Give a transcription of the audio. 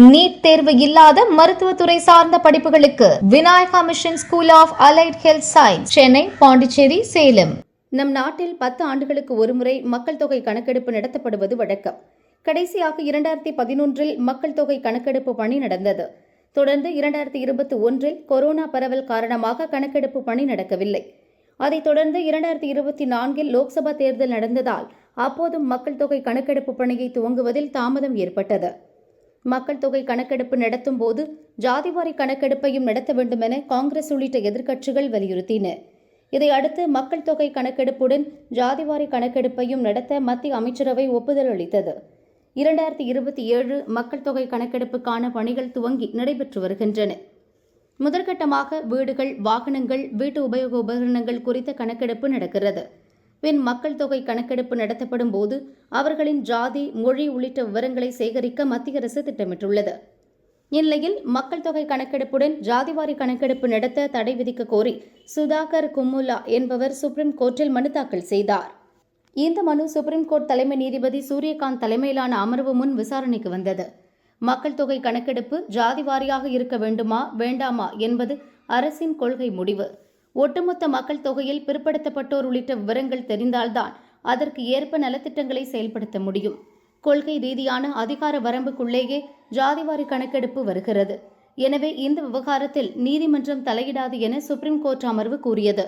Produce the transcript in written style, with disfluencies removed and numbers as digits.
NEET தேர்வு இல்லாத மருத்துவத்துறை சார்ந்த படிப்புகளுக்கு Vinayaka mission school of allied health science, Chennai, Pondicherry, Salem. நம் நாட்டில் 10 ஆண்டுகளுக்கு ஒருமுறை மக்கள் தொகை கணக்கெடுப்பு நடத்தப்படுவது வழக்கம். கடைசியாக 2011இல் மக்கள் தொகை கணக்கெடுப்பு பணி நடந்தது. தொடர்ந்து 2021இல் கொரோனா பரவல் காரணமாக கணக்கெடுப்பு பணி நடக்கவில்லை. அதைத் தொடர்ந்து 2024இல் லோக்சபா தேர்தல் நடந்ததால் அப்போதும் மக்கள் தொகை கணக்கெடுப்பு பணியை துவங்குவதில் தாமதம் ஏற்பட்டது. மக்கள் தொகை கணக்கெடுப்பு நடத்தும் போது ஜாதிவாரி கணக்கெடுப்பையும் நடத்த வேண்டுமென காங்கிரஸ் உள்ளிட்ட எதிர்க்கட்சிகள் வலியுறுத்தின. இதையடுத்து மக்கள் தொகை கணக்கெடுப்புடன் ஜாதிவாரி கணக்கெடுப்பையும் நடத்த மத்திய அமைச்சரவை ஒப்புதல் அளித்தது. 2027 மக்கள் தொகை கணக்கெடுப்புக்கான பணிகள் துவங்கி நடைபெற்று வருகின்றன. முதற்கட்டமாக வீடுகள், வாகனங்கள், வீட்டு உபயோக உபகரணங்கள் குறித்த கணக்கெடுப்பு நடக்கிறது. பின் மக்கள் தொகை கணக்கெடுப்பு நடத்தப்படும் போது அவர்களின் ஜாதி, மொழி உள்ளிட்ட விவரங்களை சேகரிக்க மத்திய அரசு திட்டமிட்டுள்ளது. இந்நிலையில் மக்கள் தொகை கணக்கெடுப்புடன் ஜாதிவாரி கணக்கெடுப்பு நடத்த தடை விதிக்க கோரி சுதாகர் கும்முல்லா என்பவர் சுப்ரீம் கோர்ட்டில் மனு தாக்கல் செய்தார். இந்த மனு சுப்ரீம் கோர்ட் தலைமை நீதிபதி சூரியகாந்த் தலைமையிலான அமர்வு முன் விசாரணைக்கு வந்தது. மக்கள் தொகை கணக்கெடுப்பு ஜாதிவாரியாக இருக்க வேண்டுமா வேண்டாமா என்பது அரசின் கொள்கை முடிவு. ஒட்டுமொத்த மக்கள் தொகையில் பிற்படுத்தப்பட்டோர் உள்ளிட்ட விவரங்கள் தெரிந்தால்தான் அதற்கு ஏற்ப நலத்திட்டங்களை செயல்படுத்த முடியும். கொள்கை ரீதியான அதிகார வரம்புக்குள்ளேயே ஜாதிவாரி கணக்கெடுப்பு வருகிறது. எனவே இந்த விவகாரத்தில் நீதிமன்றம் தலையிடாது என சுப்ரீம் கோர்ட் அமர்வு கூறியது.